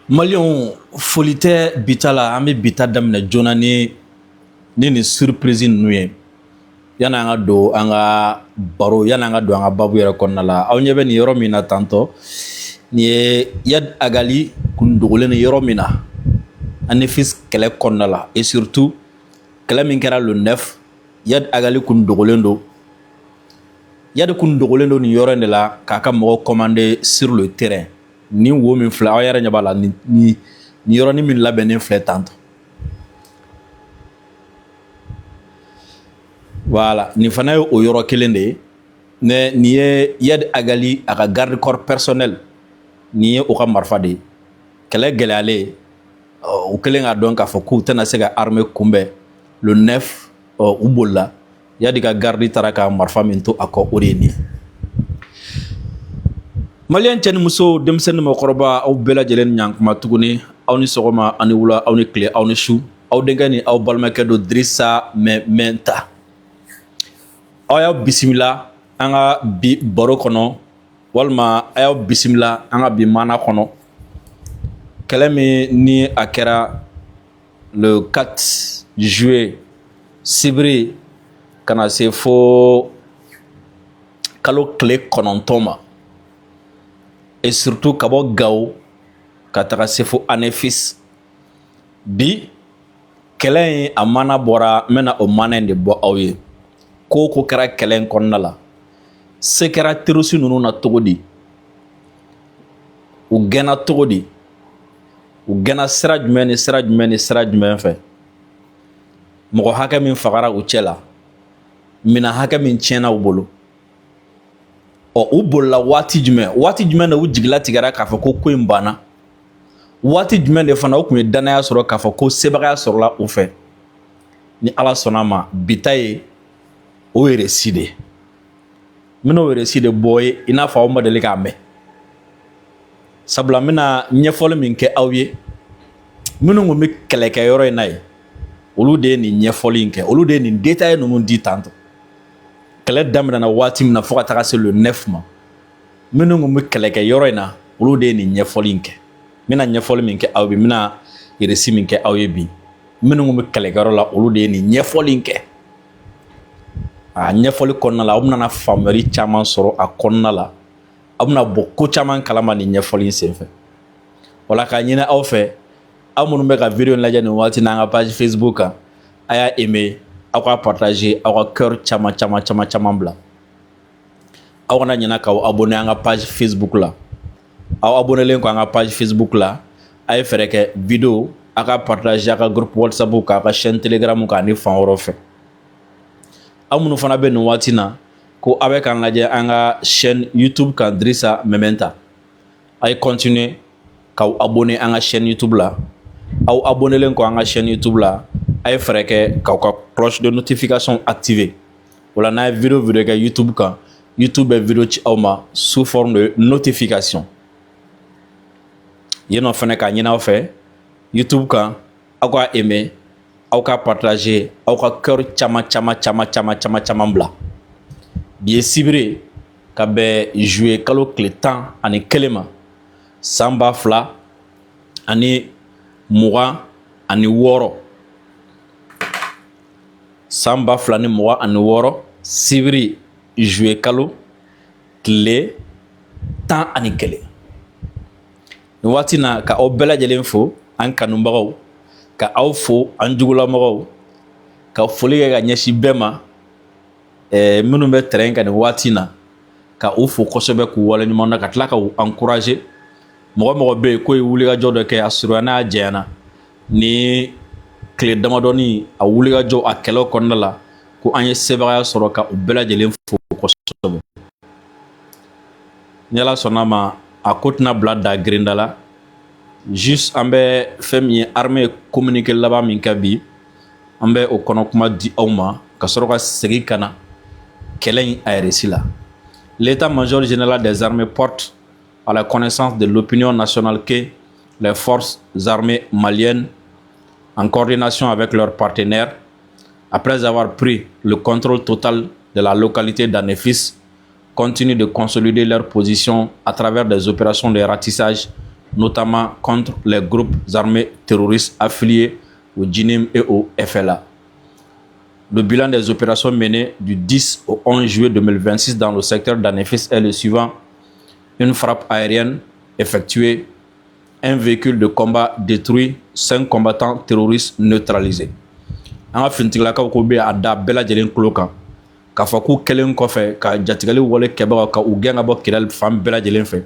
Malion foli tɛ bita la an bɛ bita daminɛ joona ni surprise ninnu ye yanni an ka don an ka baro yanni an ka don an ka babu yɛrɛ kɔnɔna la aw ɲɛ bɛ nin yɔrɔ min na tantɔ nin ye Yadi Agali kun dogolen ni yɔrɔ min na ANEFIS kɛlɛ kɔnɔna la et surtout kɛlɛ min kɛra le 9 Yadi Agali kun dogolen don Yadi kun dogolen don nin yɔrɔ in de la k'a ka mɔgɔ commander sur le terrain ni wo min filɛ aw yɛrɛ ɲɛ b'a la ni yɔrɔnin min labɛnnen filɛ tantɔ voilà nin fana ye o yɔrɔ kelen de ye mais nin ye Yadi Agali a ka garde corps personnel nin ye o ka marifa de ye kɛlɛ gɛlɛyalen u kɛlen k'a dɔn k'a fɔ k'u tɛna se ka armée kunbɛn le 9 u bolila Yadi ka garde taara ka marifa min to a kɔ o de ye nin ye Malien cɛ ni muso denmisɛnnin mɔgɔkɔrɔba aw bɛɛ lajɛlen ni ɲankuma tuguni aw ni sɔgɔma aw ni wula aw ni tile aw ni su aw denkɛ ni aw balimakɛ don Dirisa Mɛnta aw y'aw bisimila an ka bi baro kɔnɔ walima a y'aw bisimila an ka bi maana kɔnɔ kɛlɛ min ni a kɛra le 4 juillet sibiri ka na se fo kalo tile 9 ma et surtout ka bɔ Gao ka taga se fo ANEFIS bi kɛlɛ in a maana bɔra n bɛna o maana in de bɔ aw ye ko ko kɛra kɛlɛ in kɔnɔna la se kɛra terroriste ninnu na cogo di u gɛnna cogo di u gɛnna sira jumɛn ni sira jumɛn ni sira jumɛn fɛ mɔgɔ hakɛ min fagara u cɛ la minɛn hakɛ min tiɲɛna u bolo u bolila waati jumɛn de u jigila tigɛra k'a fɔ ko in banna waati jumɛn de fana u tun ye danaya sɔrɔ k'a fɔ ko sebagaya sɔrɔla u fɛ ni Ala sɔnna ma bita ye o récit de n bɛna o récit de bɔ ye i n'a fɔ aw ma deli k'a mɛn sabula n bɛna ɲɛfɔli min kɛ aw ye minnu tun bɛ kɛlɛkɛyɔrɔ in na ye olu de ye nin ɲɛfɔli in kɛ olu de ye nin détail ninnu di tantɔ kɛlɛ daminɛna waati min na fo ka taga se le 9 ma minnu tun bɛ kɛlɛkɛyɔrɔ in na olu de ye nin ɲɛfɔli in kɛ n bɛna ɲɛfɔli min kɛ aw ye n bɛna récit min kɛ aw ye bi minnu tun bɛ kɛlɛkɛyɔrɔ la olu de ye nin ɲɛfɔli in kɛ a ɲɛfɔli kɔnɔna la aw bɛna faamuyali caman sɔrɔ a kɔnɔna la aw bɛna bɔ ko caman kalama nin ɲɛfɔli in senfɛ wala k'a ɲini aw fɛ aw minnu bɛ ka video in lajɛ nin waati n'an ka page Facebook kan a y'a aimer aw ka partager aw ka cœur caman bila aw kana ɲinɛ k'aw abonné an ka page Facebook la aw abonnelen ko an ka page Facebook la a ye fɛrɛ kɛ video aw ka partager aw ka groupe WhatsApp kan aw ka chaîne Telegram kan ani fan wɛrɛw fɛ aw minnu fana bɛ nin waati na ko aw bɛ k'an lajɛ an ka chaîne YouTube kan Dirisa Mɛnta a ye continuer k'aw abonné an ka chaîne YouTube la aw abonnelen ko an ka chaîne YouTube la a ye fɛrɛ kɛ k'aw ka cloche de notification activer wala n'a ye video kɛ YouTube kan YouTube bɛ video ci aw ma sous forme de notification yen nɔ fɛnɛ k'a ɲini aw fɛ YouTube kan aw ka aimer aw ka partager aw ka cœur caman bila bi ye sibiri ka bɛn juillet kalo tile 11 ma san 2026 san 2026 sibiri juillet kalo tile 11 nin waati na ka aw bɛɛ lajɛlen fo an kanubagaw ka aw fo an jugulamɔgɔw ka foli kɛ ka ɲɛsin bɛɛ ma minnu bɛ terrain kan nin waati na ka u fo kosɛbɛ k'u waleɲuman na ka tila ka u encourager mɔgɔ bɛ yen ko ye wulikajɔ dɔ kɛ a surunya n'a janyana ni tile damadɔni a wulikajɔ a kɛlɛw kɔnɔna la ko an ye sebagaya sɔrɔ ka u bɛɛ lajɛlen fo kosɛbɛ ni Ala sɔnna ma a ko tɛna bila da girinda la juste an bɛ fɛn min ye armée communiqué laban min kɛ bi an bɛ o kɔnɔ kuma di aw ma ka sɔrɔ ka segin ka na kɛlɛ in a récit la l'état-major général des armées porte à la connaissance de l'opinion nationale que les forces armées maliennes en coordination avec leurs partenaires après avoir pris le contrôle total de la localité d'ANEFIS continuent de consolider leur position à travers des opérations de ratissage notamment contre les groupes armés terroristes affiliés au JINIM et au FLA. Le bilan des opérations menées du 10 au 11 juillet 2026 dans le secteur d'Anefis est le suivant. Une frappe aérienne effectuée, un véhicule de combat détruit, 5 combattants terroristes neutralisés. An ka finitigilakaw ko be a da bɛɛ lajɛlen tulo kan k'a fɔ k'u kɛlen kɔfɛ ka jatigali wale kɛbagaw ka u gɛn ka bɔ Kidal fan bɛɛ lajɛlen fɛ,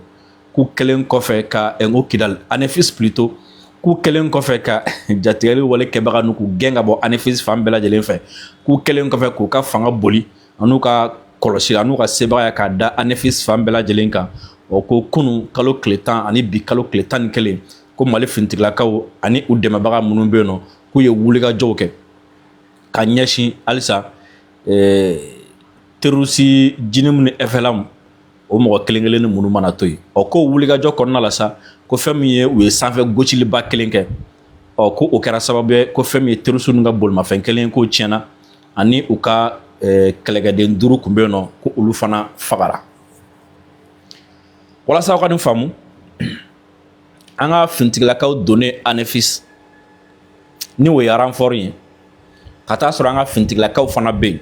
k'u kɛlen kɔfɛ ka ngo Kidal Anefis plutôt, k'u kɛlen kɔfɛ ka jatigali wale kɛbaga n'u k'u gɛn ka bɔ Anefis fan bɛɛ lajɛlen fɛ, k'u kɛlen kɔfɛ k'u ka fanga boli an'u ka kɔlɔsi an'u ka sebagaya k'a da Anefis fan bɛɛ lajɛlen kan. O ko kunu kalo tile 10 ani bi kalo tile 11 ko Mali finitigilakaw ani u dɛmɛbaga minnu bɛ yen nɔ k'u ye wulikajɔw kɛ ka ɲɛsin halisa terroriste JINIM ni FLA o mɔgɔ kelen kelen ni minnu mana to yen. Ko wulikajɔ kɔnɔna la sa ko fɛn min ye u ye sanfɛ gosiliba kelen kɛ ko o kɛra sababu ye ko fɛn min ye terroriste ninnu ka bolimafɛn kelen ko tiɲɛna ani u ka kɛlɛkɛden 5 kun bɛ yen nɔ ko olu fana fagara. Walasa aw ka nin faamu, an ka finitigilakaw donnen Anefis ni o ye renfort ye ka taa sɔrɔ an ka finitigilakaw fana bɛ yen.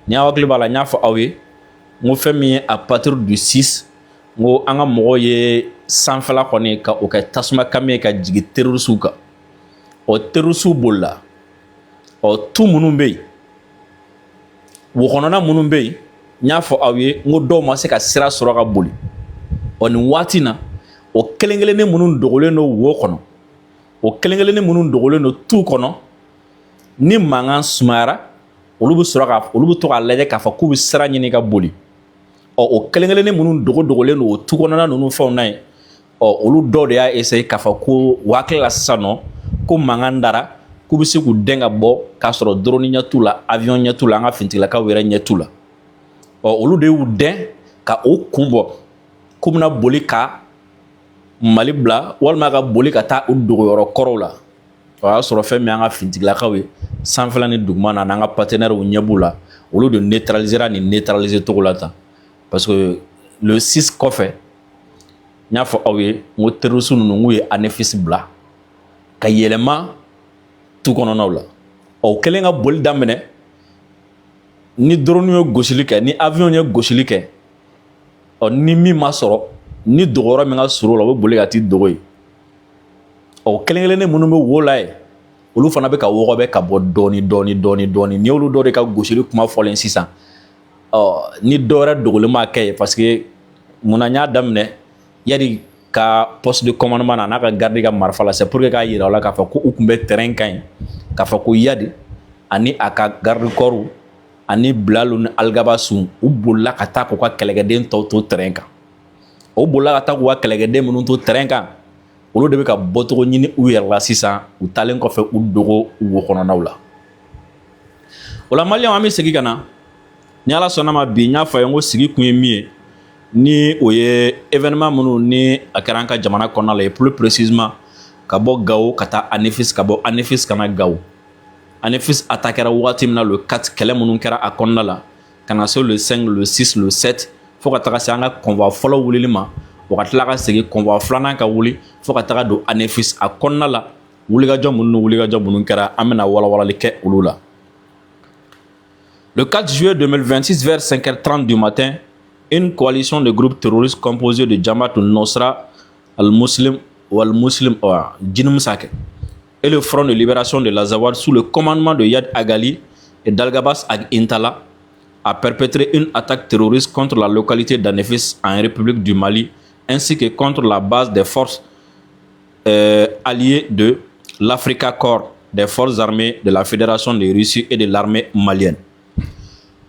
Ni aw hakili b'a la n y'a fɔ aw ye n ko fɛn min ye à partir du 6 n ko an ka mɔgɔw ye sanfɛla kɔni ka o kɛ tasuma kami ye ka jigin terrorisiw kan. Terrorisiw bolila tu minnu bɛ yen, wo kɔnɔna minnu bɛ yen n y'a fɔ aw ye n ko dɔw ma se ka sira sɔrɔ ka boli. Nin waati na o kelen kelennin minnu dogolen don wo kɔnɔ, o kelen kelennin minnu dogolen don tu kɔnɔ, ni mankan sumayara olu bɛ to k'a lajɛ k'a fɔ k'u bɛ sira ɲini ka boli. O kelen kelennin minnu dogolen don o tu kɔnɔna ninnu fɛnw na yen, olu dɔw de y'a essayer k'a fɔ ko u hakili la sisan nɔ ko mankan dara k'u bɛ se k'u dɛn ka bɔ k'a sɔrɔ drone ɲɛ t'u la, avion ɲɛ t'u la, an ka finitigilakaw yɛrɛ ɲɛ t'u la. Olu de y'u dɛn ka o kun bɔ k'u bɛna boli ka Mali bila walima ka boli ka taa u dogoyɔrɔ kɔrɔw la. O y'a sɔrɔ fɛn min an ka finitigilakaw ye sanfɛla ni duguma na n'an ka partenaires ɲɛ b'u la, olu de neutralisera nin neutraliser cogo la tan. Parce que le 6 kɔfɛ n y'a fɔ aw ye n ko terroriste ninnu n'u ye Anefis bila ka yɛlɛma tu kɔnɔnaw la. O kɛlen ka boli daminɛ, ni drone ye gosili kɛ, ni avion ye gosili kɛ, ni min ma sɔrɔ, ni dogoyɔrɔ min ka surun o la o bɛ boli ka t'i dogo yen. Kelen kelennin minnu bɛ wo la yen olu fana bɛ ka wɔgɔbɛ ka bɔ dɔɔni. Ni olu dɔw de ka gosili kuma fɔlen sisan, ni dɔ wɛrɛ dogolen ma kɛ yen parce que munna n y'a daminɛ yadi ka poste de commandement na n'a ka garde ka marifa la, c'est pour que k'a yira o la k'a fɔ ko u tun bɛ terrain kan yen, k'a fɔ ko Yadi ani a ka garde corps ani Bilalu ni Algabasu u bolila ka taa k'u ka kɛlɛkɛden tɔw to terrain kan. O bolila ka taa k'u ka kɛlɛkɛden minnu to terrain kan, olu de bɛ ka bɔcogo ɲini u yɛrɛ la sisan u taalen kɔfɛ u dogo wo kɔnɔnaw la. O la Maliyɛnw an bɛ segin ka na, ni Ala sɔnna ma bi n y'a fɔ a ye n ko sigi kun ye min ye ni o ye événement minnu ni a kɛra an ka jamana kɔnɔna la, plus précisément ka bɔ Gao ka taa Anefis, ka bɔ Anefis ka na Gao. Anefis attaquera wagati min na le 4 kɛlɛ minnu kɛra a kɔnɔna la ka na se le 5, le 6, le 7 fo ka taga se an ka convoi fɔlɔ wulili ma, o ka tila ka segin convoi filanan ka wuli fo ka taga don Anefis a kɔnɔna la. Wulikajɔ minnu kɛra an bɛna walawalali kɛ olu la. Le 4 juillet 2026 vers 5h30 du matin, une coalition de groupes terroristes composée de Jamaat al-Nusra al-Muslim ou al-Muslim JINIM Sake et le Front de libération de l'Azawad sous le commandement de Yad Agali et d'Algabas Ag Intala a perpétré une attaque terroriste contre la localité d'Anefis en République du Mali ainsi que contre la base des forces alliées de l'Africa Corps, des forces armées de la Fédération de Russie et de l'armée malienne.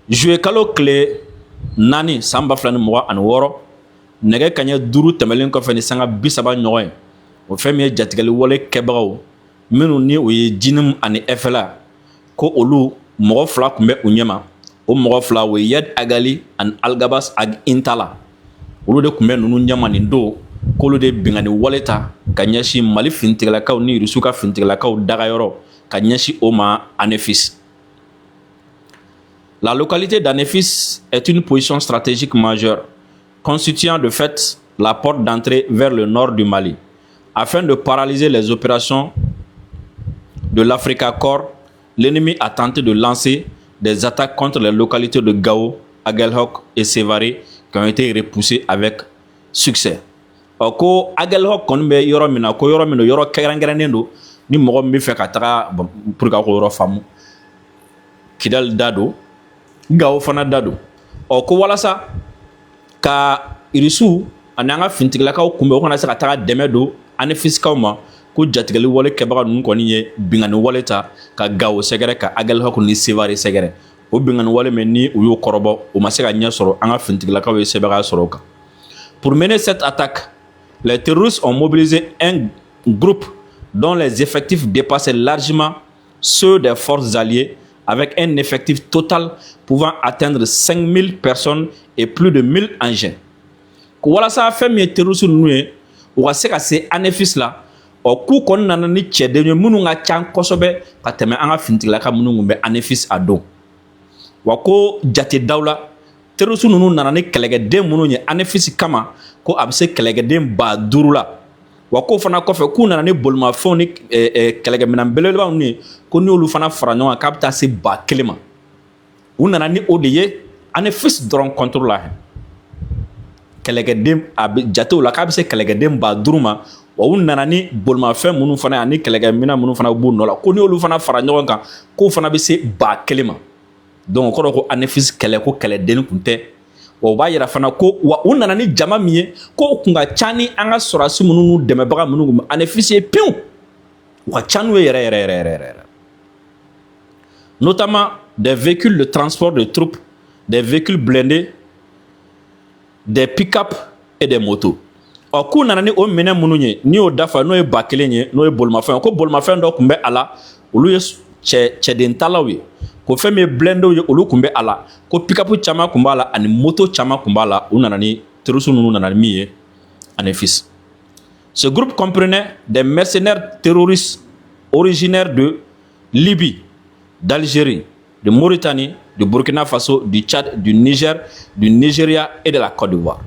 Juillet kalo tile 4 san 2026 nɛgɛ kaɲɛ 5 tɛmɛlen kɔfɛ ni sanga 30 ɲɔgɔn ye, o fɛn min ye jatigɛli wale kɛbagaw minnu ni o ye JINIM ani FLA ko olu mɔgɔ 2 tun bɛ u ɲɛma. O mɔgɔ 2 o ye Yad Agali ani Algabas Ag Intala, olu de tun bɛ ninnu ɲɛma nin don k'olu de bingani wale ta ka ɲɛsin Mali finitigilakaw ni Rusiw ka finitigilakaw dagayɔrɔ ka ɲɛsin o ma Anefis. La localité d'Anefis est une position stratégique majeure, constituant de fait la porte d'entrée vers le nord du Mali. Afin de paralyser les opérations de l'Africa Corps, l'ennemi a tenté de lancer des attaques contre les localités de Gao, Aguelhok et Sévaré qui ont été repoussées avec succès. Ko Aguelhok kon be yoro mina ko yoro mino yoro kérangéranden do ni mogo mi fe ka taga pour ka ko yoro famu Kidal dado Gao fana dado ko walasa ka irisu ananga fintiglakaw kumbe ko na se ka taga deme do ane fiskaw ma ko jatigeli wale kebaga nun koni ye bingani wale ta ka Gao segere ka Aguelhok ni Sévaré segere o bingani wale men ni u yo korobo o ma se ka nya soro anga fintiglakaw ye sebaga soro ka. Pour mener cette attaque, les terroristes ont mobilisé un groupe dont les effectifs dépassaient largement ceux des forces alliées, avec un effectif total pouvant atteindre 5000 personnes et plus de 1000 engins. Voilà ça a fait mes terroristes nous ou à ces annéfis là au coup qu'on n'a ni tchède nous nga tchan kosobe ka teme anga fintigla ka munu ngumbe annéfis ado wako jate dawla terroristes nous nana ni kelege munu nye annéfis kama ko abse kelege ba durula wako fana kofe ku nana ni bolma foni kelege minam belelba ni ko ni olu fana faranyo ka bta se ba kelema u nana ni odeye annéfis dron contrôle la kelege ab jato la ka bse kelege ba duruma wa u nana ni bolma fe munu fana ani kelege mina munu fana bu no la ko ni olu fana faranyo kan ko fana be se ba kelema donc ko annéfis kele ko kele den kunte o ba yira fana ko wa u nana ni jama miye ko kunga chani anga sorasi mununu demebaga mununu annéfis e piu wa chanu yere notamment des véhicules de transport de troupes, des véhicules blindés, des pick-up et des motos. O ku nana ni o mene mununye ni o dafa no e bakelenye no e bolmafen ko bolmafen do kumbe ala olu ye che den talawi ko feme blendo ye olu kumbe ala ko pick-up chama kumbala ani moto chama kumbala unana ni terusu nunu nana miye annéfis. Ce groupe comprenait des mercenaires terroristes originaires de Libye, d'Algérie, de Mauritanie, du Burkina Faso, du Tchad, du Niger, du Nigeria et de la Côte d'Ivoire.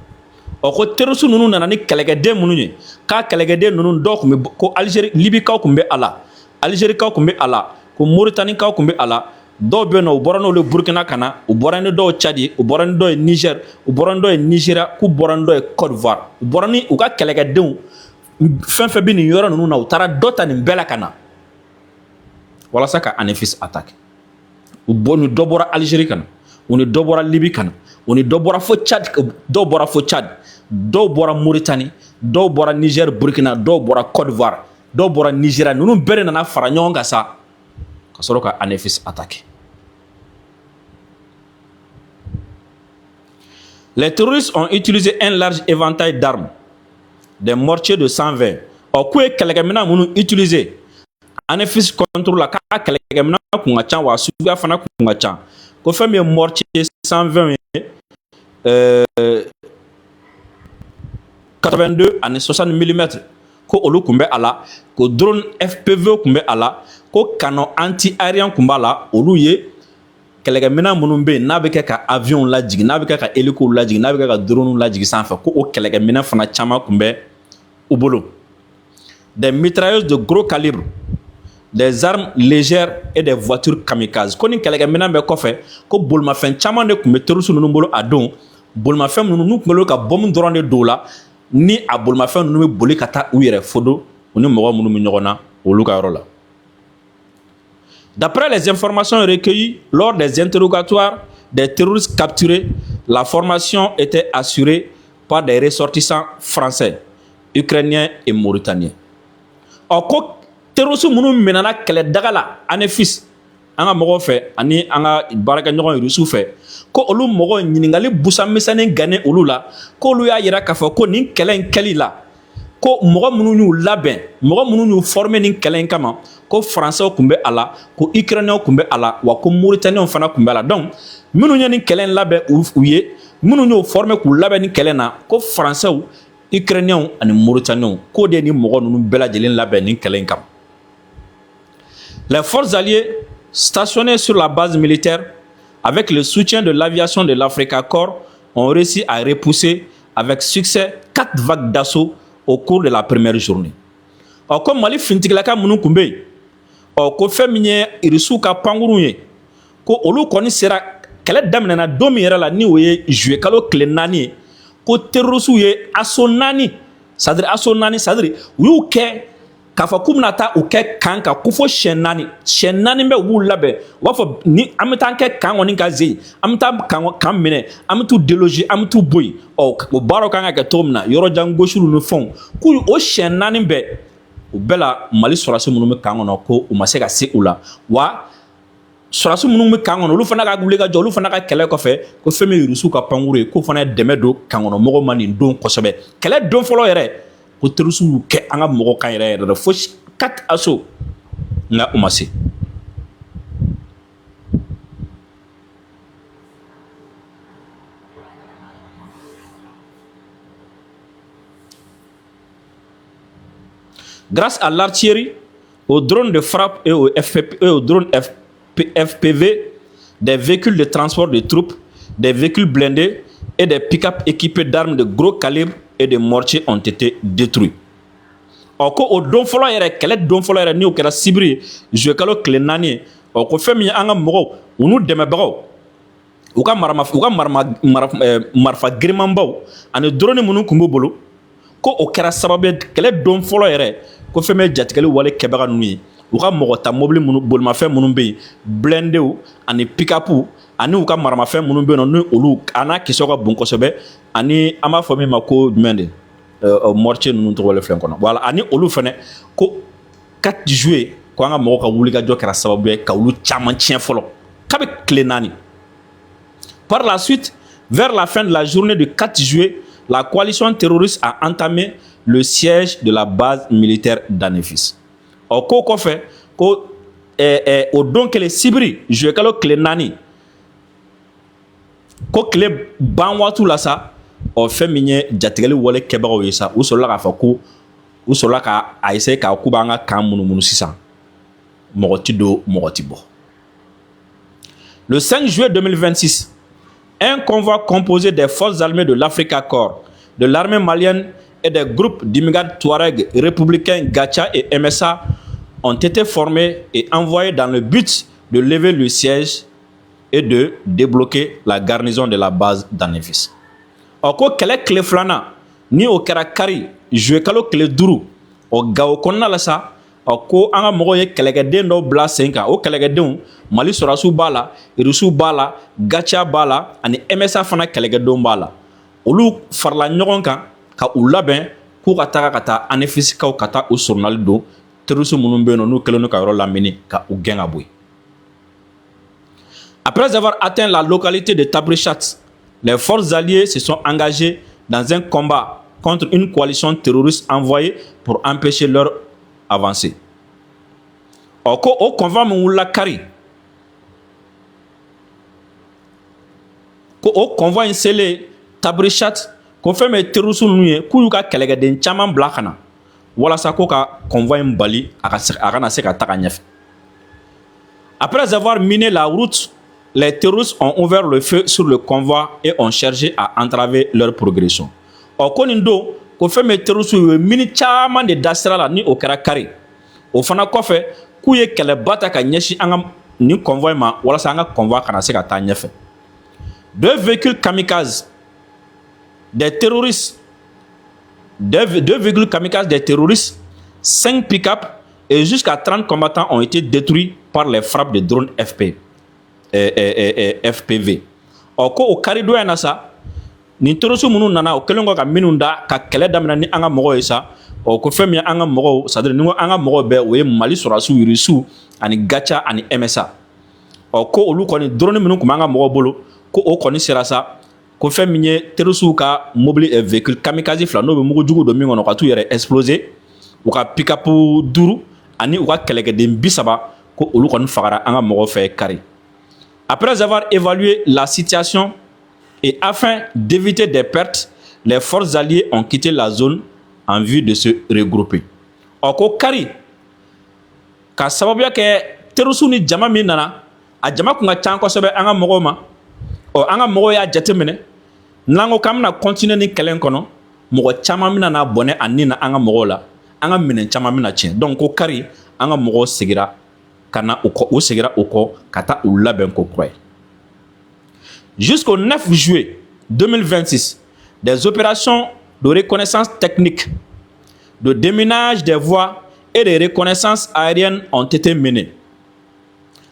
Oko terroristes nunu nana ni kelege mununye ka kelege nunu do ko Algérie Libye ka kumbe ala Algérie ka kumbe ala ko Mauritanie ka kumbe ala do beno borano le Burkina kana u borane do Tchad u borane do Niger u borane do Nigeria ku borane do Côte d'Ivoire u borani u ka kelege den fen bi ni yoro nunu na u tara dota ni bela kana wala saka annéfis attaque u bonu do bora Algérie kana uni do bora Libye kana uni do bora fo Tchad do bora fo Tchad do bora Mauritanie do bora Niger Burkina do bora Côte d'Ivoire do bora Nigeria nunu bere na fara nyonga sa kasoro ka annéfis attaque. Les terroristes ont utilisé un large éventail d'armes, des mortiers de 120. Au coup kelekemina munu utilisé annéfis contre la ka kelekemina kunga chan wa suga fana kunga chan ko fami mortier 120 82 et 60 mm ko olu kumbe ala ko drone FPV kumbe ala ko canon anti-aérien kumba la olu ye kelekemina munun be na be ka avion la jigi na be ka hélico la jigi na be ka drone la jigi sanfɛ ko o kelekemina fana chama kumbe ubolo. Des mitrailleuses de gros calibre, des armes légères et des voitures kamikazes. Koni kelekemina be kɔfɛ ko bolmafen chama de kumbe terroristes nunu bolo adon bolmafen nunu kumbe ka bombe drone de do la ni a bolmafen nunu be boli ka ta u yɛrɛ fodo oni mɔgɔ munnu mi ɲɔgɔn olu ka yɔrɔ la. D'après les informations recueillies lors des interrogatoires des terroristes capturés, la formation était assurée par des ressortissants français, ukrainiens et mauritaniens. Oko terroristes munu menana kele dagala annéfis anga mogo fe ani anga baraka nyogon rusu fe ko olu mogo nyiningali busa mesane gane olu la ko olu ya yira ka fo ko nin kelen keli la ko mogo munu ñu labɛn mogo munu ñu former nin kelen kama ko français kumbe ala ko ukrainien kumbe ala wa ko mauritanien fana kumbe ala donc munu ñu nin kelen labɛn u ye munu ñu former ku labɛn nin kelen na ko français ukrainien ani mauritanien ko de ni mogo nunu bela jelen labɛn nin kelen kama. Les forces alliées stationnées sur la base militaire avec le soutien de l'aviation de l'Africa Corps ont réussi à repousser avec succès 4 vagues d'assaut au cours de la première journée. Comme Mali fintigilaka munu kumbe, ko fɛn min ye Irisiw ka pankuru ye, ko olu kɔni sera kɛlɛ daminɛna don min yɛrɛ la ni o ye juillet kalo tile 4 ye, ko terrorisiw ye assaut 4, c'est-à-dire assaut 4, c'est-à-dire u y'u kɛ k'a fɔ k'u bɛna taa u kɛ kan kan ko fo siɲɛ 4, siɲɛ 4 bɛ u b'u labɛn u b'a fɔ ni an bɛ taa kɛ kan kɔni ka zen an bɛ taa kan minɛ an bɛ t'u déloger an bɛ t'u bɔ yen o baaraw kan ka kɛ cogo min na yɔrɔjan gosiw ni fɛnw k'u o siɲɛ 4 bɛɛ u bɛɛ la Mali sɔrɔdasi minnu bɛ kan kɔnɔ ko u ma se ka se u la wa sɔrɔdasi minnu bɛ kan kɔnɔ olu fana ka wuli ka jɔ olu fana ka kɛlɛ kɔfɛ ko fɛn min ye Irisiw ka pankuru ye k'o fana ye dɛmɛ don kan kɔnɔ mɔgɔw ma nin don kosɛbɛ kɛlɛ don fɔlɔ yɛrɛ ko terrorisiw y'u kɛ an ka mɔgɔw kan yɛrɛ yɛrɛ fo 4 assauts nka u ma se. Grâce à l'artillerie, aux drones de frappe et aux drones FPV, des véhicules de transport de troupes, des véhicules blindés et des pick-up équipés d'armes de gros calibre et de mortiers ont été détruits. Ko o don fɔlɔ yɛrɛ kɛlɛ don fɔlɔ yɛrɛ ni o kɛra sibiri juillet kalo tile 4 ye ko fɛn min ye an ka mɔgɔw u n'u dɛmɛbagaw u ka marifa girimanbaw ani drone minnu tun b'u bolo ko o kɛra sababu ye kɛlɛ don fɔlɔ yɛrɛ ko fɛn min ye jatigɛli wale kɛbaga ninnu ye u ka mɔgɔ ta mobili minnu bolimafɛn minnu bɛ yen blindéw ani pick-upw ani u ka maramafɛn minnu bɛ yen ni olu a n'a kisɛw ka bon kosɛbɛ ani an b'a fɔ min ma ko jumɛn de mortier ninnu tɔgɔ le filɛ kɔnɔ voilà ani olu fana ko 4 juillet ko an ka mɔgɔw ka wulikajɔ kɛra sababu ye ka olu caman tiɲɛ fɔlɔ kabi tile 4. Par la suite, vers la fin de la journée du 4 juillet, la coalition terroriste a entamé le siège de la base militaire d'Anefis. Ko kɔfɛ ko o don kelen sibiri juillet kalo tile 4 ko tile ban waatu la sa fɛn min ye jatigɛli wale kɛbagaw ye sa u sɔrɔla k'a fɔ ko u sɔrɔla ka a essayer k'a k'u b'an ka kan munumunu sisan mɔgɔ ti don mɔgɔ ti bɔ. Le 5 juillet 2026, un convoi composé des forces armées de l'Africa Corps, de l'armée malienne et des groupes d'immigrants Touareg, républicains, Gacha et MSA ont été formés et envoyés dans le but de lever le siège et de débloquer la garnison de la base d'Anefis. Ko kɛlɛ tile 2 ni o kɛra kari juillet kalo tile 5 o Gao kɔnɔna la sa ko an ka mɔgɔw ye kɛlɛkɛden dɔw bila sen kan o kɛlɛkɛdenw Mali sɔrɔdasiw b'a la Irisiw b'a la Gacha b'a la ani MSA fana kɛlɛkɛdenw b'a la olu farala ɲɔgɔn kan ka u labɛn k'u ka taa Anefisikaw ka taa u sɔrɔnali don terroriste minnu bɛ yen n'u kɛlen don ka yɔrɔ lamini ka u gɛn ka bɔ yen. Après avoir atteint la localité de Tabrichat, les forces alliées se sont engagées dans un combat contre une coalition terroriste envoyée pour empêcher leur avancée. Ko o convoi min wulila kari ko o convoi in selen Tabrichat ko fɛn min ye terroriste ninnu ye k'u y'u ka kɛlɛkɛden caman bila ka na walasa ko ka convoi in bali a kana se ka taga ɲɛfɛ. Après avoir miné la route, les terroristes ont ouvert le feu sur le convoi et ont cherché à entraver leur progression. Ko nin don ko fɛn min ye terroriste ye mini caman de da sira la ni o kɛra kari o fana kɔfɛ k'u ye kɛlɛba ta ka ɲɛsin an ka nin convoi ma walasa an ka convoi kana se ka taa ɲɛfɛ. 2 véhicules kamikazes des terroristes, 5 pick-up et jusqu'à 30 combattants ont été détruits par les frappes de drones FPV. Ko o kari do yana sa ni terroriste minnu nana o kelen kɔ ka minnu da ka kɛlɛ daminɛ ni an ka mɔgɔw ye sa ko fɛn min ye an ka mɔgɔw c'est-à-dire ni an ka mɔgɔw bɛɛ o ye Mali sɔrɔdasiw Irisiw ani Gacha ani MSA ko olu kɔni drone minnu tun b'an ka mɔgɔw bolo ko o kɔni sera sa ko fɛn min ye terroriste ka mobile véhicule kamikaze 2 n'o bɛ mugujugu don min kɔnɔ ka t'u yɛrɛ exploser u ka pick-up 5 ani u ka kɛlɛkɛden 30 ko olu kɔni fagara an ka mɔgɔw fɛ kari. Après avoir évalué la situation et afin d'éviter des pertes, les forces alliées ont quitté la zone en vue de se regrouper. Ko kari ka sababuya kɛ terroriste ni jama min nana a jama kun ka ca kosɛbɛ an ka mɔgɔw ma an ka mɔgɔw y'a jateminɛ N'an ko k'an bɛna continuer ni kɛlɛ in kɔnɔ, mɔgɔ caman bɛna n'a bɔnɛ a nin na an ka mɔgɔw la, an ka minɛn caman bɛna tiɲɛ. Donc ko kari an ka mɔgɔw segira ka na u segira u kɔ ka taa u labɛn ko kura ye. Jusqu'au 9 juillet 2026, des opérations de reconnaissance technique, de déminage des voies et de reconnaissance aérienne ont été menées.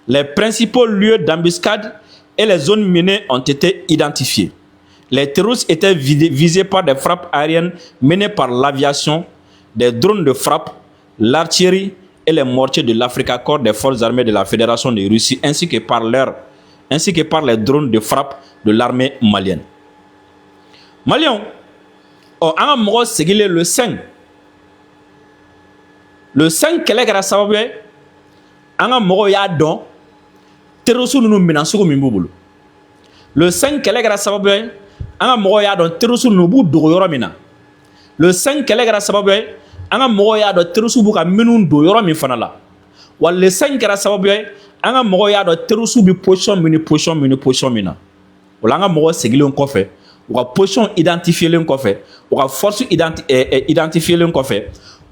Les principaux lieux d'embuscade et les zones minées ont été identifiés. Les terroristes étaient visés par des frappes aériennes menées par l'aviation, des drones de frappe, l'artillerie et les mortiers de l'Africa Corps des forces armées de la Fédération de Russie, ainsi que par les drones de frappe de l'armée malienne. Maliens, on a un segilé le 5. Le 5 kɛlɛ kɛra sababu ye an ka mɔgɔw y'a dɔn terroristes ninnu minɛn sugu min b'u bolo. Le 5 kɛlɛ kɛra sababu ye an ka mɔgɔw y'a dɔn terroristes ninnu b'u dogo yɔrɔ min na. Le 5 kɛlɛ kɛra sababu ye an ka mɔgɔw y'a dɔn terroristes b'u ka minnu don yɔrɔ min fana la. Wa le 5 kɛra sababu ye an ka mɔgɔw y'a dɔn terroristes bɛ position min na. O la an ka mɔgɔw segilen kɔfɛ, u ka position identifielen kɔfɛ, u ka force identifielen kɔfɛ,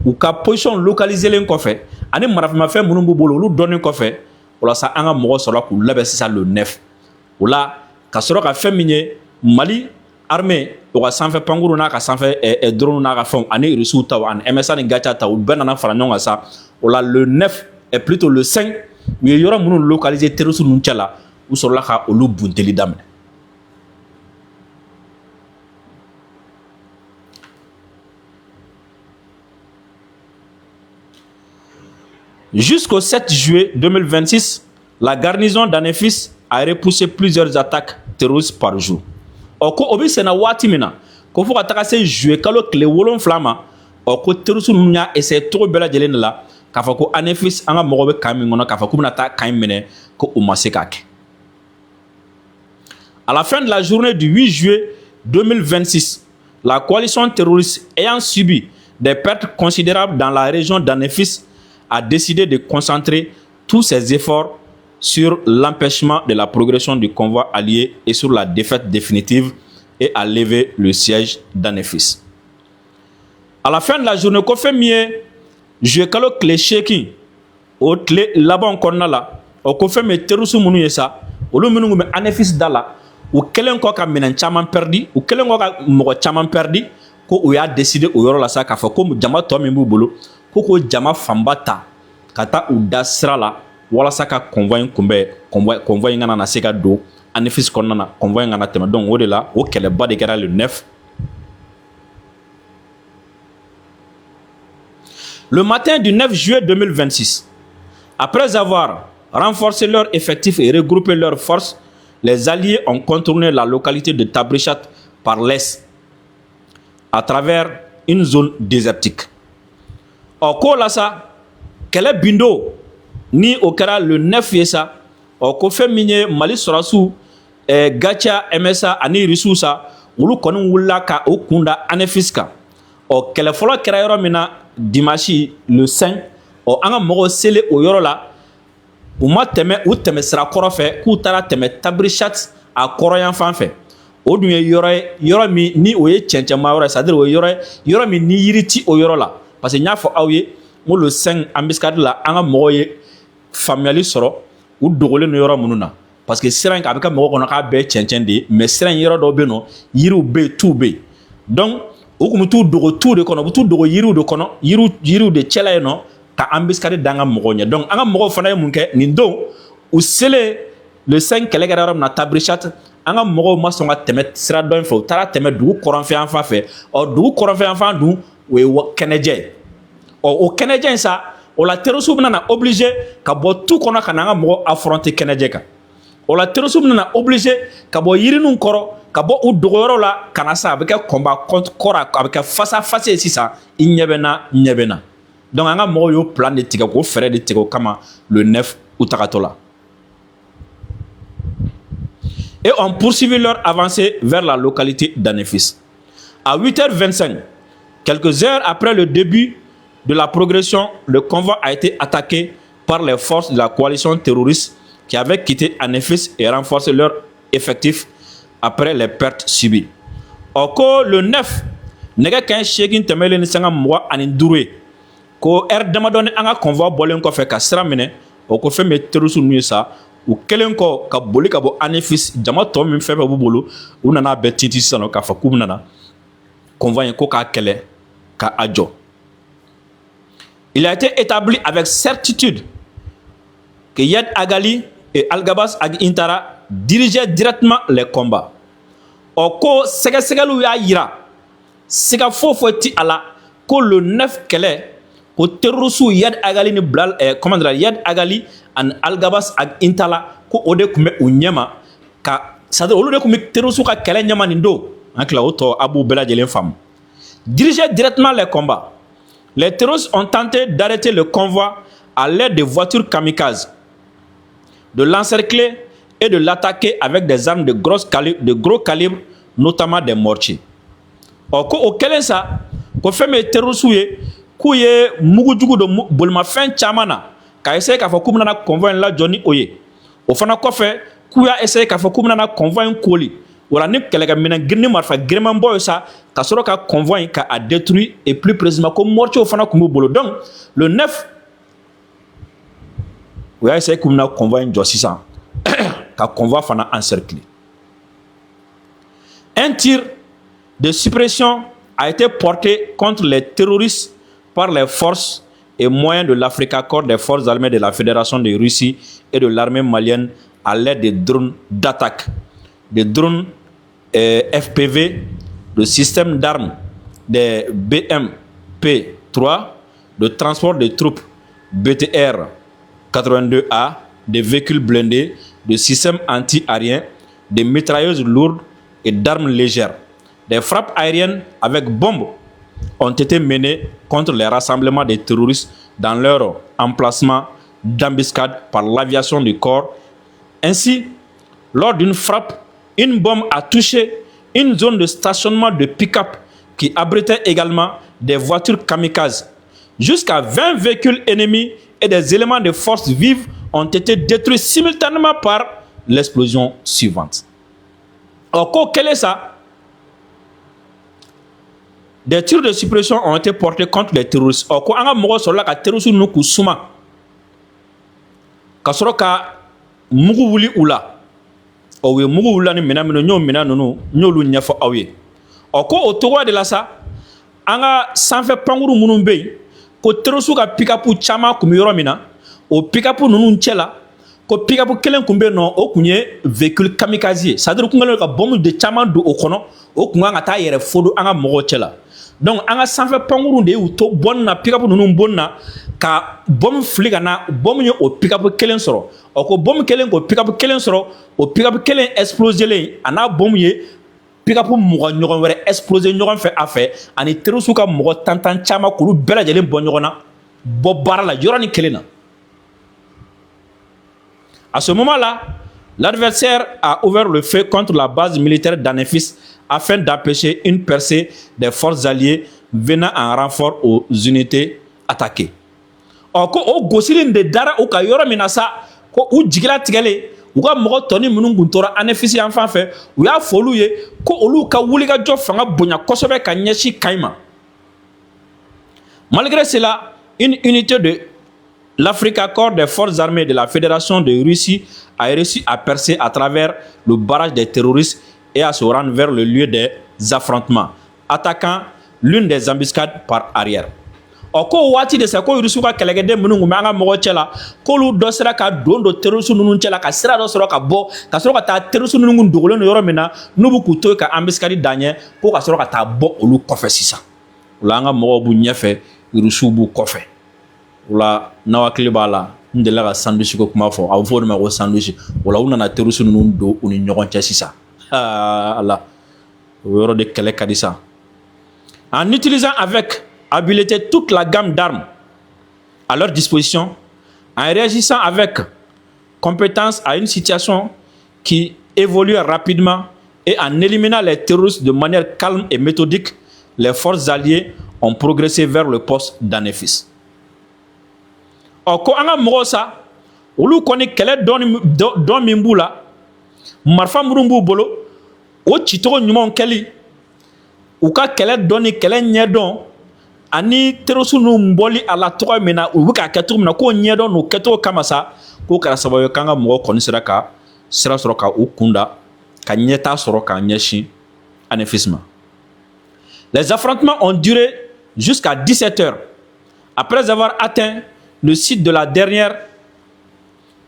u ka position localiselen kɔfɛ, ani marafinmafɛn minnu b'u bolo olu dɔnnen kɔfɛ, walasa an ka mɔgɔw sɔrɔla k'u labɛn sisan le 9. O la ka sɔrɔ ka fɛn min ye Mali armée o ka sanfɛ pankuru n'a ka sanfɛ drone n'a ka fɛnw ani Russiw taw ani MSA ni Gacha taw u bɛɛ nana fara ɲɔgɔn kan sa. O la le 9 et plutôt le 5 u ye yɔrɔ minnu localiser terroristes ninnu cɛ la u sɔrɔla ka olu bunteli daminɛ. Jusqu'au 7 juillet 2026, la garnison d'Anefis a repoussé plusieurs attaques terroristes par jour. Ko obi sena wati mina ko fo ka taga se juillet kalo tile 7 ma ko terroristes ninnu y'a essayé togo bɛɛ lajɛlen de la k'a fɔ ko Anefis an ka mɔgɔw bɛ kan min kɔnɔ k'a fɔ k'u bɛna taa kan minɛ ko u ma se k'a kɛ. À la fin de la journée du 8 juillet 2026, la coalition terroriste ayant subi des pertes considérables dans la région d'Anefis a décidé de concentrer tous ses efforts sur l'empêchement de la progression du convoi allié et sur la défaite définitive et à lever le siège d'Anefis. À la fin de la journée, ko fɛn min ye juillet kalo tile 8 o tile laban kɔnɔna la o ko fɛn min ye terroristes minnu ye sa olu minnu tun bɛ Anefis da la u kɛlen kɔ ka minɛn caman perdi u kɛlen kɔ ka mɔgɔ caman perdi ko u y'a décider o yɔrɔ la sa k'a fɔ ko jama tɔ min b'u bolo ko jama fanba ta ka taa u da sira la walasa ka convoi in kunbɛn convoi in kana na se ka don Anefis kɔnɔna na convoi in kana tɛmɛ. Donc o de la o kɛlɛba de kɛra le 9. Le matin du 9 juillet 2026, après avoir renforcé leurs effectifs et regroupé leurs forces, les Alliés ont contourné la localité de Tabrichat par l'est à travers une zone désertique. Ko la sa kɛlɛ bindo ni o kɛra le 9 ye sa ko fɛn min ye Mali sɔrɔsiw Gacha MSA ani Russiw sa olu kɔni wulila ka o kunda Anefis kan. Kɛlɛ fɔlɔ kɛra yɔrɔ min na dimanche le 5 an ka mɔgɔw sele o yɔrɔ la u ma tɛmɛ u tɛmɛ sira kɔrɔ fɛ k'u taara tɛmɛ Tabrichat a kɔrɔyan fan fɛ. O dun ye yɔrɔ min ni o ye cɛncɛnma yɔrɔ ye, c'est à dire o ye yɔrɔ min ni yiri ti o yɔrɔ la. Parce que n y'a fɔ aw ye ko le 5 embuscade la an ka mɔgɔw ye faamuyali sɔrɔ u dogolen no yɔrɔ minnu na. Parce que sira in a bɛ kɛ mɔgɔw kɔnɔ k'a bɛɛ cɛncɛn de ye mais sira in yɔrɔ dɔw bɛ yen nɔ yiriw bɛ yen tuw bɛ yen. Donc u tun bɛ t'u dogo tu de kɔnɔ u bɛ t'u dogo yiriw de kɔnɔ yiriw de cɛla yen nɔ ka embuscade da an ka mɔgɔw ɲɛ. Donc an ka mɔgɔw fana ye mun kɛ nin don u selen le 5 kɛlɛ kɛra yɔrɔ min na Tabrichat an ka mɔgɔw ma sɔn ka tɛmɛ sira dɔ in fɛ u taara tɛmɛ dugu kɔrɔnfɛ yan fan fɛ. Dugu kɔrɔnfɛ yan fan dun o ye kɛnɛjɛ ye. O kɛnɛjɛ in sa o la terroristes bɛna na obligé ka bɔ tu kɔnɔ ka na an ka mɔgɔw affronter kɛnɛjɛ kan. O la terroristes bɛna na obligé ka bɔ yirininw kɔrɔ ka bɔ u dogoyɔrɔ la ka na sa a bɛ kɛ combat kɔrɔ a bɛ kɛ face à face ye sisan i ɲɛ bɛ na. Donc an ka mɔgɔw y'o plan de tigɛ k'o fɛɛrɛ de tigɛ o kama le 9 u tagatɔ la. Et ont poursuivi leur avancée vers la localité d'Anefis. À 8h25, quelques heures après le début de la progression, le convoi a été attaqué par les forces de la coalition terroriste qui avaient quitté Anefis et renforcé leurs effectifs après les pertes subies. ko le 9 nɛgɛ kaɲɛ 8 tɛmɛlen ni sanga 25 ye ko heure damadɔni an ka convoi bɔlen kɔfɛ ka sira minɛ o ko fɛn bɛ terroriste ninnu ye sa u kɛlen kɔ ka boli ka bɔ ANEFIS jama tɔ min fɛn fɛn b'u bolo u nana bɛɛ tinti sisan k'a fɔ k'u nana convoi in ko k'a kɛlɛ ka a jɔ. Il a été établi avec certitude que Yad Agali et Al-Gabas Ag Intara dirigeaient directement les combats. Ko sɛgɛsɛgɛliw y'a yira siga foyi ti a la ko le 9 kɛlɛ ko terroriste Yad Agali ni comment dire Yad Agali ani Al-Gabas Ag Intara ko o de tun bɛ u ɲɛma ka c'est-à-dire olu de tun bɛ terroriste ka kɛlɛ ɲɛma nin don an tila o tɔ a b'u bɛɛ lajɛlen faamu. Dirigeaient directement les combats. Les terroristes ont tenté d'arrêter le convoi à l'aide de voitures kamikazes, de l'encercler et de l'attaquer avec des armes de gros calibre, notamment des mortiers. Ko o kɛlen sa ko fɛn min ye terroriste ye k'u ye mugujugu don bolimafɛn caman na ka essayer k'a fɔ k'u bɛna convoi in lajɔ ni o ye. O fana kɔfɛ k'u y'a essayer k'a fɔ k'u bɛna convoi in koli. Wala ni kɛlɛkɛminɛn girin ni marifa girinman bɔ ye sa ka sɔrɔ ka convoi in ka a détruit et plus précisément ko mortier fana tun b'u bolo. Donc le 9 u y'a essayer k'u bɛna convoi in jɔ sisan ka convoi fana encercler. Un tir de suppression a été porté contre les terroristes par les forces et moyens de l'Africa Corps des forces armées de la Fédération de Russie et de l'armée malienne à l'aide de drones d'attaque, de drones FPV, de systèmes d'armes, des BMP-3, de transport de troupes BTR-82A, des véhicules blindés, de systèmes anti-aériens, des mitrailleuses lourdes et d'armes légères. Des frappes aériennes avec bombes ont été menées contre les rassemblements des terroristes dans leur emplacement d'embuscade par l'aviation du corps. Ainsi, lors d'une frappe, une bombe a touché une zone de stationnement de pick-up qui abritait également des voitures kamikazes. Jusqu'à 20 véhicules ennemis et des éléments de force vive ont été détruits simultanément par l'explosion suivante. Quel est ça? Des tirs de suppression ont été portés contre les terroristes. Ko anga mogo sɔrɔla ka terroristes nu k'u suma ka sɔrɔ ka mugu wuli u la. O ye mugu wulila ni minɛn minnu y'o minɛn ninnu y'olu ɲɛfɔ aw ye. Ko o cogoya de la sa an ka sanfɛ pankuru minnu bɛ yen ko terroristes ka pick-up caman kun bɛ yɔrɔ min na o pick-up ninnu cɛla ko pick-up kelen kun bɛ yen nɔ o kun ye véhicule kamikaze ye. C'est à dire kun kɛlen ka bombe de caman don o kɔnɔ o kun kan ka taa yɛrɛ fo an ka mɔgɔw cɛla. Donc an ka sanfɛ pankuru de y'u to bɔnni na pick-up ninnu bɔnni na ka bombe fili ka na bombe ye o pick-up kelen sɔrɔ. Ko bombe kelen ko pick-up kelen sɔrɔ o pick-up kelen exploselen a n'a bombe ye pick-up mɔgɔ ɲɔgɔn wɛrɛ exploser ɲɔgɔn fɛ a fɛ ani terroristes ka mɔgɔ tantan caman k'olu bɛɛ lajɛlen bɔ ɲɔgɔn na bɔ baara la yɔrɔnin kelen na. À ce moment-là, l'adversaire a ouvert le feu contre la base militaire d'Anefis afin d'empêcher une percée des forces alliées venant en renfort aux unités attaquées. Ko o gosili de dara u ka yɔrɔ min na sa ko u jigila tigɛlen u ka mɔgɔ tɔni minnu kun tora ANEFIS yan fan fɛ u y'a fɔ olu ye ko olu ka wulikajɔ fanga bonya kosɛbɛ ka ɲɛsin kan ma. Malgré cela, une unité de l'Africa Corps des forces armées de la Fédération de Russie a réussi à percer à travers le barrage des terroristes et à se rendre vers le lieu des affrontements, attaquant l'une des embuscades par arrière. Ko waati de sa ko Rusiw ka kɛlɛkɛden minnu kun bɛ an ka mɔgɔ cɛ la k'olu dɔ sera ka don terroriste ninnu cɛ la ka sira dɔ sɔrɔ ka bɔ ka sɔrɔ ka taa terroriste ninnu kun dogolen don yɔrɔ min na n'u bɛ k'u to ka embuscade da ɲɛ ko ka sɔrɔ ka taa bɔ olu kɔfɛ sisan. O la an ka mɔgɔw b'u ɲɛfɛ Rusiw b'u kɔfɛ. O la n'aw hakili b'a la n delila ka sandwich ko kuma fɔ a bɛ fɔ o de ma ko sandwich o la u nana terroriste ninnu don u ni ɲɔgɔn cɛ sisan. Ala o yɔrɔ de kɛlɛ ka di sa. En utilisant avec habileté toute la gamme d'armes à leur disposition, en réagissant avec compétence à une situation qui évolue rapidement et en éliminant les terroristes de manière calme et méthodique, les forces alliées ont progressé vers le poste d'Anefis. Ko an ka mɔgɔw sa olu kɔni kɛlɛ dɔn min b'u la marifa minnu b'u bolo o cicogo ɲumanw kɛli u ka kɛlɛ dɔn ni kɛlɛ ɲɛdɔn ani terroriste nu bɔli a la tɔgɔ min na u bɛ k'a kɛ cogo min na k'o ɲɛdɔn n'u kɛcogo kama sa k'o kɛra sababu ye k'an ka mɔgɔ kɔni sera ka sira sɔrɔ ka u kunda ka ɲɛtaa sɔrɔ k'a ɲɛsin ANEFIS ma. Les affrontements ont duré jusqu'à 17 heures. Après avoir atteint le site de la dernière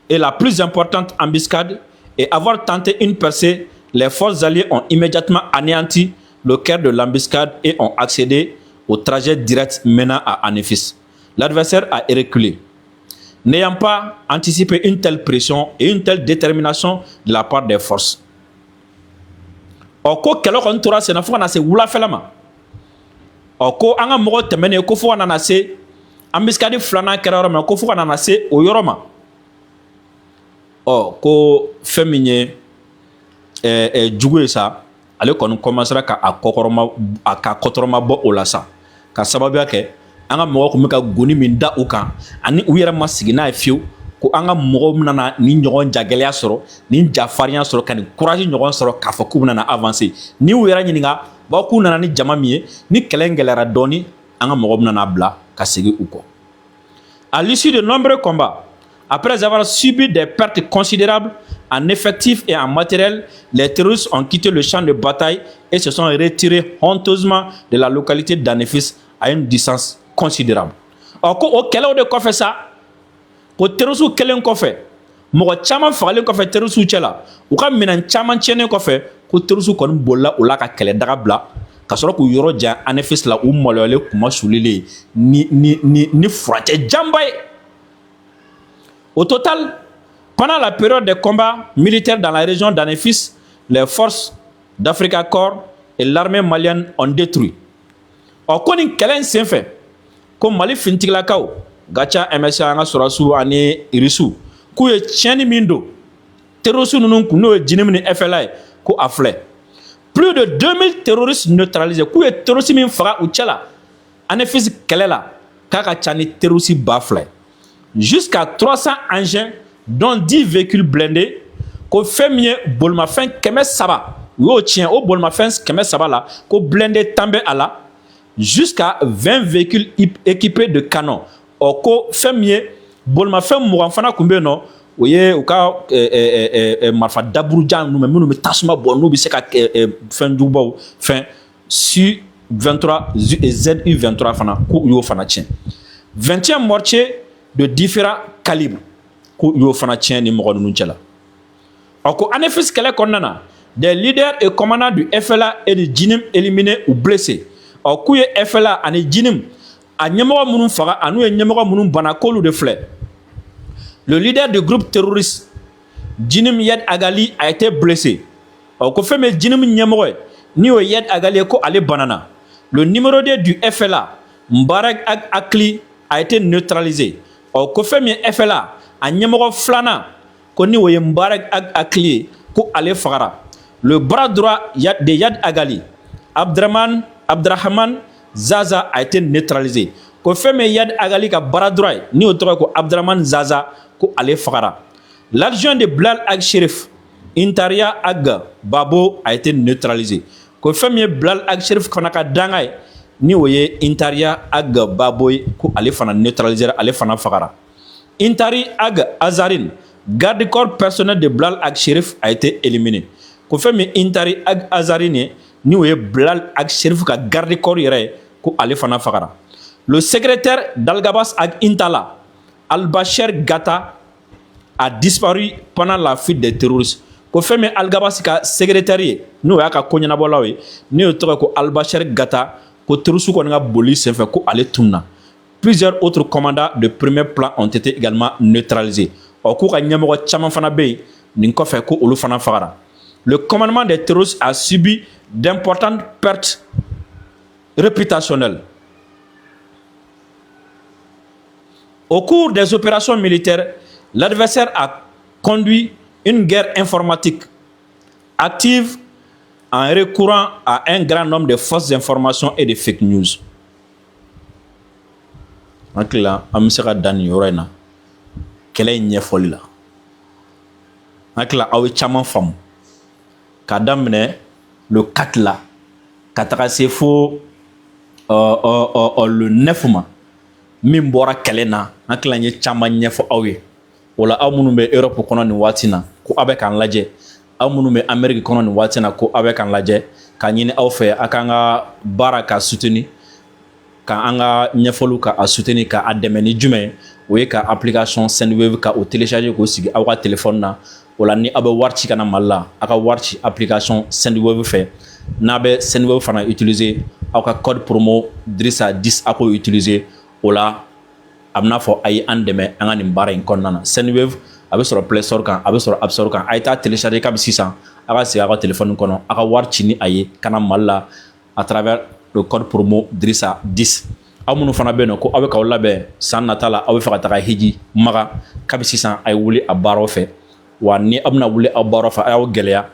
et la plus importante embuscade et avoir tenté une percée, les forces alliées ont immédiatement anéanti le cœur de l'embuscade et ont accédé au trajet direct menant à ANEFIS. L'adversaire a reculé. N'ayant pas anticipé une telle pression et une telle détermination de la part des forces. Oko kelo kon tora se na fo na se wula felama. Oko anga mogo temene ko fo na se embuscade flana kera ro ko fo na se o yoroma. Ko feminye jugu sa ale kon commencera ka kotoroma bo olasa ka sababu yake anga mogo ko ka goni min da ukan ani u yera masigina fiu ko anga mogo nana ni ɲɔgɔn jagɛlɛya sɔrɔ ni jafarinya sɔrɔ ka ni courage ɲɔgɔn sɔrɔ k'a fɔ k'u nana avancer ni u yɛrɛ ɲininka bawo k'u nana ni jama min ye ni kɛlɛ gɛlɛyara dɔɔni anga mogo nana bila ka segin u kɔ. À l'issue de nombreux combats, après avoir subi des pertes considérables en effectifs et en matériel, les terroristes ont quitté le champ de bataille et se sont retirés honteusement de la localité d'ANEFIS à une distance considérable. Or, au kɛlɛw de kɔfɛ sa ko terroriste kelen kɔfɛ mɔgɔ caman fagalen kɔfɛ terroriste cɛla u ka minɛn caman tiɲɛnen kɔfɛ ko terroriste kɔni bolila o la ka kɛlɛ daga bila ka sɔrɔ k'u yɔrɔ jan ANEFIS la u maloyalen kuma sulilen ni furancɛ janba ye. Au total, pendant la période des combats militaires dans la région d'ANEFIS, les forces d'Africa Corps et l'armée malienne ont détruit. Or, ko nin kɛlɛ in senfɛ ko Mali fintigilakaw Gacha MSA anga Sorasu ani Irisu k'u ye tiɲɛni min don terroristes ninnu kun n'o ye JINIM ni FLA ye ko a filɛ. Plus de 2000 terroristes neutralisés k'u ye terroriste min faga u cɛ la ANEFIS kɛlɛ la k'a ka ca ni terroriste ba fila ye. Jusqu'à 300 engins dont 10 véhicules blindés ko fɛn min ye bolimafɛn 300 u y'o tiɲɛ o bolimafɛn 300 la ko blindé tan bɛ a la jusqu'à 20 véhicules équipés de canons. Or, ko fɛn min ye bolimafɛn 20 fana kun bɛ yen nɔ o ye u ka marifa daburujan ninnu minnu bɛ tasuma bɔ n'u bɛ se ka fɛn jugubaw fɛn Su-23 ZU-23 fana k'u y'o fana tiɲɛ. 21 mortiers de différents calibres k'u y'o fana tiɲɛ ni mɔgɔ ninnu cɛla. Or, ko ANEFIS kɛlɛ kɔnɔna na des leaders et commandants du FLA et du JINIM éliminés ou blessés. Or, k'u ye FLA ani JINIM a ɲɛmɔgɔ minnu faga ani ye ɲɛmɔgɔ minnu bana k'olu de filɛ. Le leader du groupe terroriste JINIM Yed Agali a été blessé. Or, ko fɛn min ye JINIM ɲɛmɔgɔ ye ni o Yed Agali ye ko ale banana. Le numéro 2 du FLA Mbarak Akli a été neutralisé. Or, ko fɛn min ye FLA a ɲɛmɔgɔ filanan ko ni o ye Mbarak Akli ye ko ale fagara. Le bras droit de Yed Agali Abdrahman Zaza a été neutralisé. Ko fɛn min ye Yed Agali ka bara droit ye ni o tɔgɔ ye ko Abdrahman Zaza ko ale fagara. L'adjoint de Blal Ag Sherif Intaria Ag Babo a été neutralisé. Ko fɛn min ye Blal Ag Sherif fana ka danga ye ni o ye Intaria Ag Babo ye ko ale fana neutralisé ale fana fagara. Intari Ag Azarine, garde corps personnel de Blal Ag Sherif a été éliminé. Ko fɛn min ye Intari Ag Azarine ye ni o ye Blal Ag Sherif ka garde corps yɛrɛ ye ko ale fana fagara. Le secrétaire d'Algabas Ag Intala, Al-Bashir Gata, a disparu pendant la fuite des terroristes. Ko fɛn min Algabas ka secrétaire ye n'o y'a ka koɲɛnabɔlaw ye ni o tɔgɔ ko Al-Bashir Gata ko terroristes kɔni ka boli senfɛ ko ale tunna. Plusieurs autres commandants de premier plan ont été également neutralisés. Or, k'u ka ɲɛmɔgɔ caman fana bɛ yen nin kɔfɛ ko olu fana fagara. Le commandement des terroristes a subi d'importantes pertes réputationnelles. Au cours des opérations militaires, l'adversaire a conduit une guerre informatique active en recourant à un grand nombre de fausses informations et de fake news. Hakili la an bɛ se ka dan nin yɔrɔ in na kɛlɛ in ɲɛfɔli la. Hakili la aw ye caman faamu k'a daminɛ le 4 la ka taga se fo le 9 ma min bɔra kɛlɛ na an tila ye caman ɲɛfɔ aw ye o la aw minnu bɛ Europe kɔnɔ nin waati na ko aw bɛ k'an lajɛ aw minnu bɛ Amérique kɔnɔ nin waati na ko aw bɛ k'an lajɛ ka ɲini aw fɛ a k'an ka baara ka soutenir ka an ka ɲɛfɔliw ka a soutenir ka a dɛmɛ ni jumɛn ye o ye ka application Sendwave ka o télécharger k'o sigi aw ka téléphone na o la ni aw bɛ wari ci ka na Mali la aw ka wari ci application Sendwave fɛ n'a bɛ Sendwave fana utiliser aw ka code promo Drissa 10 a k'o utiliser o la a bɛna fɔ a ye an dɛmɛ an ka nin baara in kɔnɔna na Sendwave a bɛ sɔrɔ Play Store kan a bɛ sɔrɔ App Store kan a ye taa télécharger kabi sisan a ka sigi a ka téléphone kɔnɔ a ka wari ci ni a ye ka na Mali la à travers le code promo Drissa 10 aw minnu fana bɛ yen nɔ ko aw bɛ k'aw labɛn san nata la aw bɛ fɛ ka taga hiji maga kabi sisan a ye wuli a baaraw fɛ wa ni aw bɛna wuli aw baaraw fɛ a y'aw gɛlɛya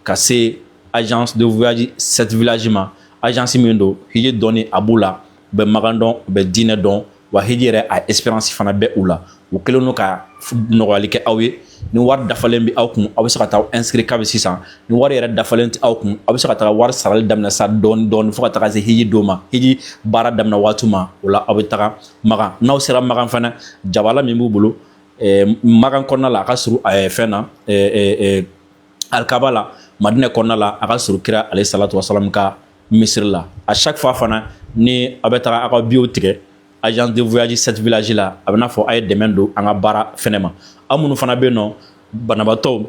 ka se agence de voyage 7 village ma agence min don hiji dɔnni a b'u la u bɛ magan dɔn u bɛ diinɛ dɔn wa hiji yɛrɛ a expérience fana bɛ u la u kɛlen don ka nɔgɔyali kɛ aw ye ni wari dafalen bɛ aw kun aw bɛ se ka taa inscrire kabi sisan ni wari yɛrɛ dafalen tɛ aw kun aw bɛ se ka taga wari sarali daminɛ sa dɔɔni dɔɔni fo ka taga se hiji don ma hiji baara daminɛ waati ma o la aw bɛ taga magan n'aw sera magan fana jabala min b'u bolo magan kɔnɔna la a ka surun fɛn na alikaba la madinɛ kɔnɔna la a ka surun kira ale salatu wasalam ka misiri la à chaque fois fana ni aw bɛ taga aw ka bio tigɛ agence de voyage 7 village la a bɛ n'a fɔ a ye dɛmɛ don an ka baara fɛnɛ ma aw minnu fana bɛ yen nɔ banabaatɔw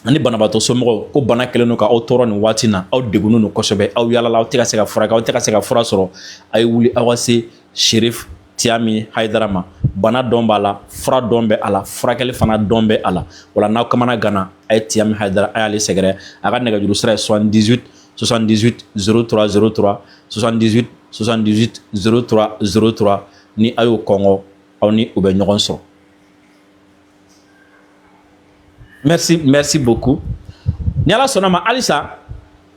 ani banabaatɔ somɔgɔw ko bana kɛlen don ka aw tɔɔrɔ nin waati na aw degunnen don kosɛbɛ aw yalala aw tɛ ka se ka furakɛ aw tɛ ka se ka fura sɔrɔ a ye wuli aw ka se Sherif Tiami Haidara ma bana dɔn b'a la fura dɔn bɛ a la furakɛli fana dɔn bɛ a la wala n'aw kamana gana a ye Tiami Haidara a y'ale sɛgɛrɛ a ka nɛgɛjuru sira ye 78 78 03 03 78 78 03 03 ni a y'o kɔngɔ aw ni u bɛ ɲɔgɔn sɔrɔ merci beaucoup ni ala sɔnna ma halisa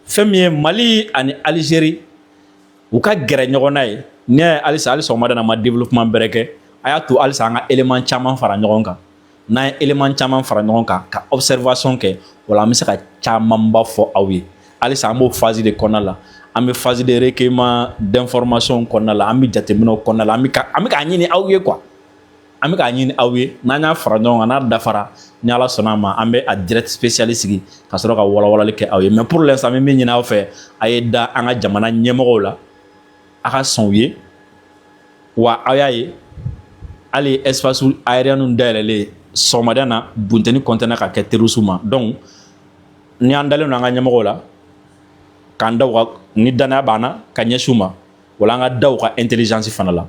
fɛn min ye Mali ani Algérie u ka gɛrɛ ɲɔgɔn na ye ni y'a ye halisa hali sɔgɔmada in na ma développement bɛrɛ kɛ a y'a to halisa an ka élément caman fara ɲɔgɔn kan n'an ye élément caman fara ɲɔgɔn kan ka observation kɛ wala an bɛ se ka camanba fɔ aw ye halisa an b'o phase de kɔnɔna la an bɛ phase de recueillement d'information kɔnɔna la an bɛ jateminɛw kɔnɔna la an bɛ k'a ɲini aw ye quoi an bɛ k'a ɲini aw ye n'an y'a fara ɲɔgɔn kan n'a dafara ni ala sɔnna a ma an bɛ a direct spécialiste sigi ka sɔrɔ ka walawalali kɛ aw ye mais pour l'instant an bɛ min ɲini aw fɛ a ye da an ka jamana ɲɛmɔgɔw la a ka sɔn u ye wa aw y'a ye hali espace aérien dayɛlɛlen sɔgɔmada na bunteni kɔntɛna ka kɛ terroriste ma donc ni an dalen don an ka ɲɛmɔgɔw la k'an da ni danaya b'an ka ɲɛsin u ma wala an ka da u ka intelligence fana la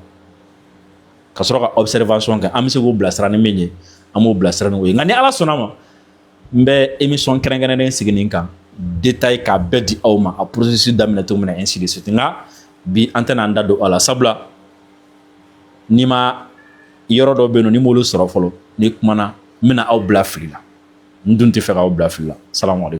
ka sɔrɔ ka observation kɛ an bɛ se k'o bilasira ni min ye an b'o bilasira ni o ye nka ni ala sɔnna ma n bɛ émission kɛrɛnkɛrɛnnen sigi nin kan détail k'a bɛɛ di aw ma a processus daminɛ cogo min na ainsi de suite nka bi an tɛna an da don a la sabula ni ma yɔrɔ dɔ bɛ yen nɔ ni m'olu sɔrɔ fɔlɔ ni kumana n bɛna aw bila fili la n dun tɛ fɛ k'aw bila fili la salamu aleykum